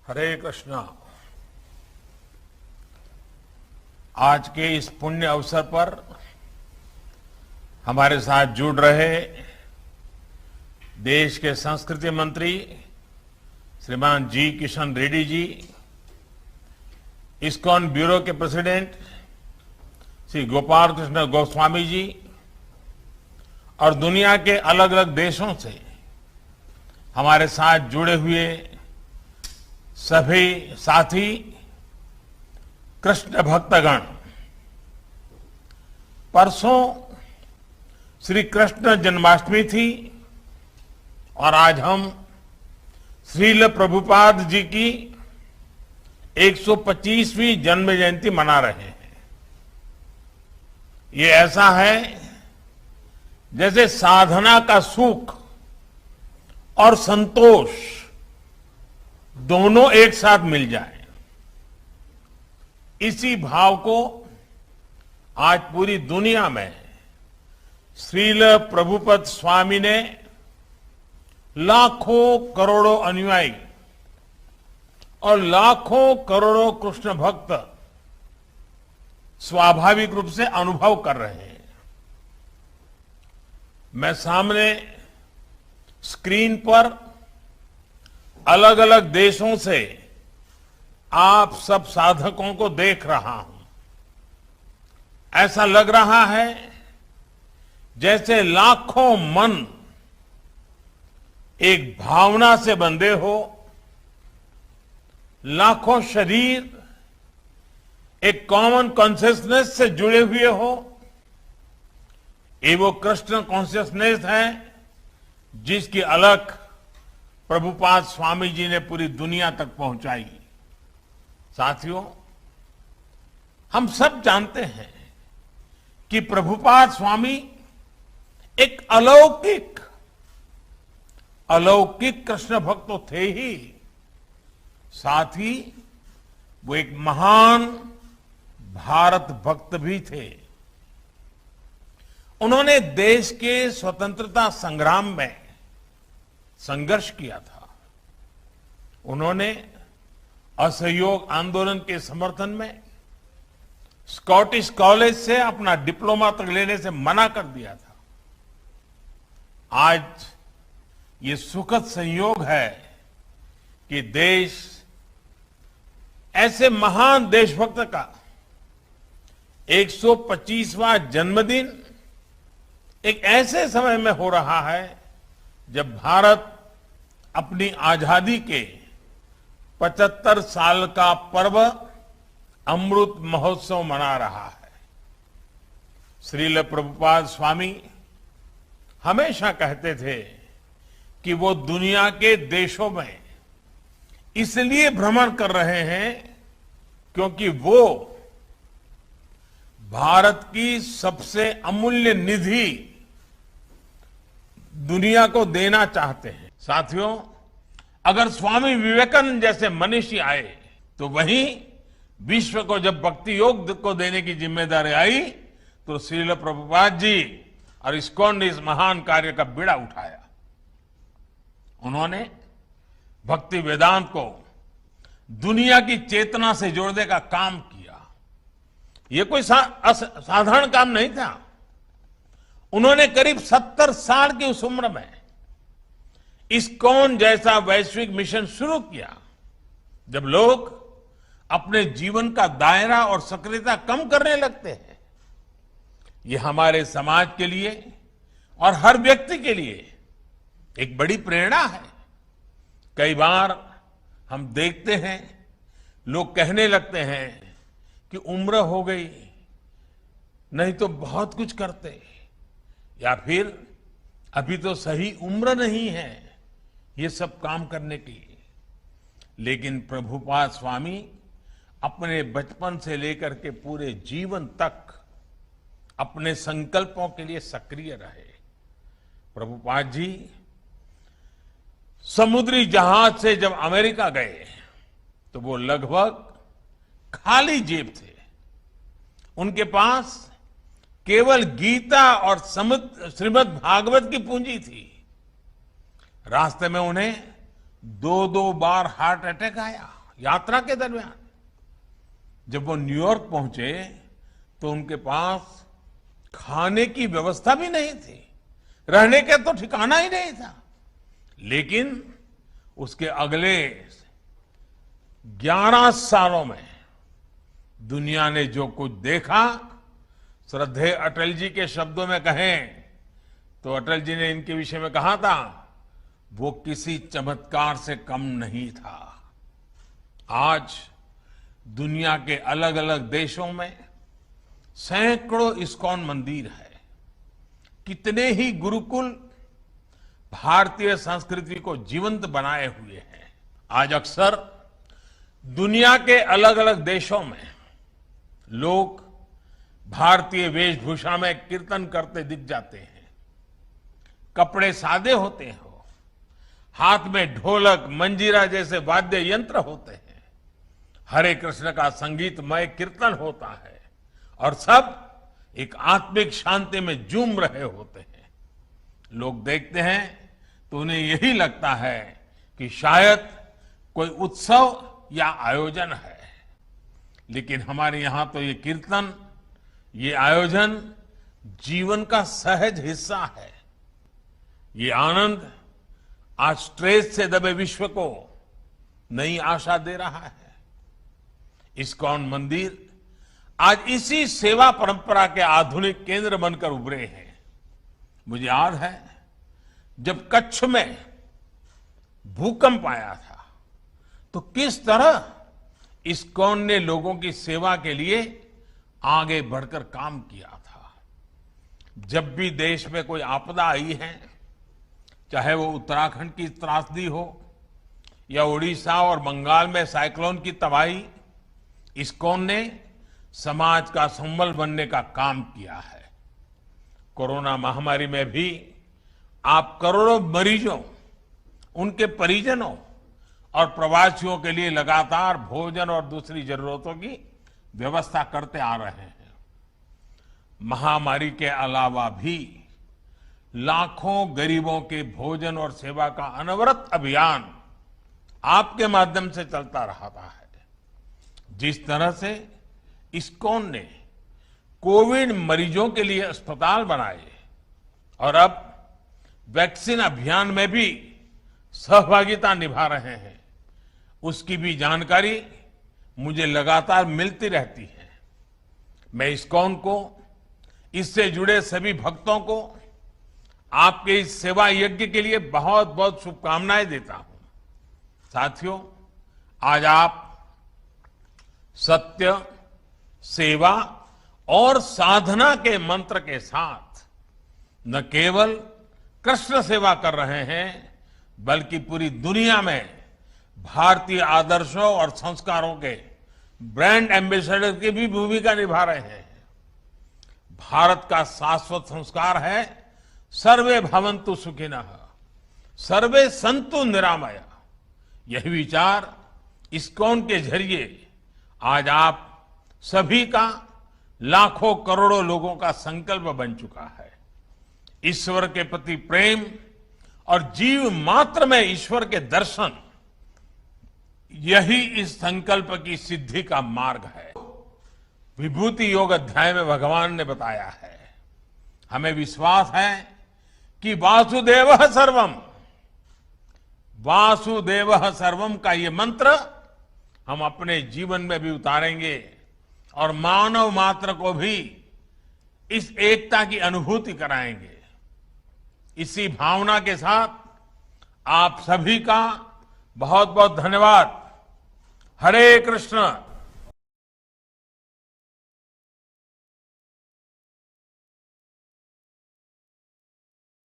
हरे कृष्णा। आज के इस पुण्य अवसर पर हमारे साथ जुड़ रहे देश के संस्कृति मंत्री श्रीमान जी किशन रेड्डी जी, इस्कॉन ब्यूरो के प्रेसिडेंट श्री गोपाल कृष्ण गोस्वामी जी और दुनिया के अलग अलग देशों से हमारे साथ जुड़े हुए सभी साथी कृष्ण भक्तगण, परसों श्री कृष्ण जन्माष्टमी थी और आज हम श्रील प्रभुपाद जी की 125वीं जन्म जयंती मना रहे हैं। ये ऐसा है जैसे साधना का सुख और संतोष दोनों एक साथ मिल जाए। इसी भाव को आज पूरी दुनिया में श्रील प्रभुपद स्वामी ने लाखों करोड़ों अनुयायी और लाखों करोड़ों कृष्ण भक्त स्वाभाविक रूप से अनुभव कर रहे हैं। मैं सामने स्क्रीन पर अलग अलग देशों से आप सब साधकों को देख रहा हूं। ऐसा लग रहा है जैसे लाखों मन एक भावना से बंधे हो, लाखों शरीर एक कॉमन कॉन्शियसनेस से जुड़े हुए हो। ये वो कृष्ण कॉन्शियसनेस है जिसकी अलख प्रभुपाद स्वामी जी ने पूरी दुनिया तक पहुंचाई। साथियों, हम सब जानते हैं कि प्रभुपाद स्वामी एक अलौकिक कृष्ण भक्त तो थे ही, साथ ही वो एक महान भारत भक्त भी थे। उन्होंने देश के स्वतंत्रता संग्राम में संघर्ष किया था। उन्होंने असहयोग आंदोलन के समर्थन में स्कॉटिश कॉलेज से अपना डिप्लोमा तक लेने से मना कर दिया था। आज ये सुखद संयोग है कि देश ऐसे महान देशभक्त का 125वां जन्मदिन एक ऐसे समय में हो रहा है जब भारत अपनी आजादी के 75 साल का पर्व अमृत महोत्सव मना रहा है। श्रील प्रभुपाद स्वामी हमेशा कहते थे कि वो दुनिया के देशों में इसलिए भ्रमण कर रहे हैं क्योंकि वो भारत की सबसे अमूल्य निधि दुनिया को देना चाहते हैं। साथियों, अगर स्वामी विवेकानंद जैसे मनीषी आए तो वहीं विश्व को जब भक्ति योग को देने की जिम्मेदारी आई तो श्रील प्रभुपाद जी और इस्कॉन ने इस महान कार्य का बीड़ा उठाया। उन्होंने भक्ति वेदांत को दुनिया की चेतना से जोड़ने का काम किया। ये कोई साधारण काम नहीं था। उन्होंने करीब 70 साल की उस उम्र में इस्कॉन जैसा वैश्विक मिशन शुरू किया। जब लोग अपने जीवन का दायरा और सक्रियता कम करने लगते हैं, ये हमारे समाज के लिए और हर व्यक्ति के लिए एक बड़ी प्रेरणा है। कई बार हम देखते हैं लोग कहने लगते हैं कि उम्र हो गई, नहीं तो बहुत कुछ करते, या फिर अभी तो सही उम्र नहीं है ये सब काम करने की। लेकिन प्रभुपाद स्वामी अपने बचपन से लेकर के पूरे जीवन तक अपने संकल्पों के लिए सक्रिय रहे। प्रभुपाद जी समुद्री जहाज से जब अमेरिका गए तो वो लगभग खाली जेब थे। उनके पास केवल गीता और श्रीमद् भागवत की पूंजी थी। रास्ते में उन्हें 2-2 बार हार्ट अटैक आया। यात्रा के दरमियान जब वो न्यूयॉर्क पहुंचे तो उनके पास खाने की व्यवस्था भी नहीं थी, रहने का तो ठिकाना ही नहीं था। लेकिन उसके अगले 11 सालों में दुनिया ने जो कुछ देखा, श्रद्धेय अटल जी के शब्दों में कहें तो अटल जी ने इनके विषय में कहा था, वो किसी चमत्कार से कम नहीं था। आज दुनिया के अलग अलग देशों में सैकड़ों इस्कॉन मंदिर है, कितने ही गुरुकुल भारतीय संस्कृति को जीवंत बनाए हुए हैं। आज अक्सर दुनिया के अलग अलग देशों में लोग भारतीय वेशभूषा में कीर्तन करते दिख जाते हैं। कपड़े सादे होते हो, हाथ में ढोलक मंजीरा जैसे वाद्य यंत्र होते हैं, हरे कृष्ण का संगीतमय कीर्तन होता है और सब एक आत्मिक शांति में झूम रहे होते हैं। लोग देखते हैं तो उन्हें यही लगता है कि शायद कोई उत्सव या आयोजन है। लेकिन हमारे यहां तो ये कीर्तन, ये आयोजन जीवन का सहज हिस्सा है। ये आनंद आज स्ट्रेस से दबे विश्व को नई आशा दे रहा है। इस्कॉन मंदिर आज इसी सेवा परंपरा के आधुनिक केंद्र बनकर उभरे हैं। मुझे याद है जब कच्छ में भूकंप आया था तो किस तरह इस्कॉन ने लोगों की सेवा के लिए आगे बढ़कर काम किया था। जब भी देश में कोई आपदा आई है, चाहे वो उत्तराखंड की त्रासदी हो या उड़ीसा और बंगाल में साइक्लोन की तबाही, इस्कॉन ने समाज का संबल बनने का काम किया है। कोरोना महामारी में भी आप करोड़ों मरीजों, उनके परिजनों और प्रवासियों के लिए लगातार भोजन और दूसरी जरूरतों की व्यवस्था करते आ रहे हैं। महामारी के अलावा भी लाखों गरीबों के भोजन और सेवा का अनवरत अभियान आपके माध्यम से चलता रहा है। जिस तरह से इस्कॉन ने कोविड मरीजों के लिए अस्पताल बनाए और अब वैक्सीन अभियान में भी सहभागिता निभा रहे हैं, उसकी भी जानकारी मुझे लगातार मिलती रहती है। मैं इस्कॉन को, इससे जुड़े सभी भक्तों को आपके इस सेवा यज्ञ के लिए बहुत बहुत शुभकामनाएं देता हूं। साथियों, आज आप सत्य, सेवा और साधना के मंत्र के साथ न केवल कृष्ण सेवा कर रहे हैं, बल्कि पूरी दुनिया में भारतीय आदर्शों और संस्कारों के ब्रांड एम्बेसडर की भी भूमिका निभा रहे हैं। भारत का शाश्वत संस्कार है सर्वे भवन्तु सुखिनः, सर्वे सन्तु निरामया। यही विचार इस्कॉन के जरिए आज आप सभी का, लाखों करोड़ों लोगों का संकल्प बन चुका है। ईश्वर के प्रति प्रेम और जीव मात्र में ईश्वर के दर्शन, यही इस संकल्प की सिद्धि का मार्ग है। विभूति योग अध्याय में भगवान ने बताया है, हमें विश्वास है कि वासुदेवः सर्वम, वासुदेवः सर्वम का ये मंत्र हम अपने जीवन में भी उतारेंगे और मानव मात्र को भी इस एकता की अनुभूति कराएंगे। इसी भावना के साथ आप सभी का बहुत बहुत धन्यवाद। हरे कृष्ण।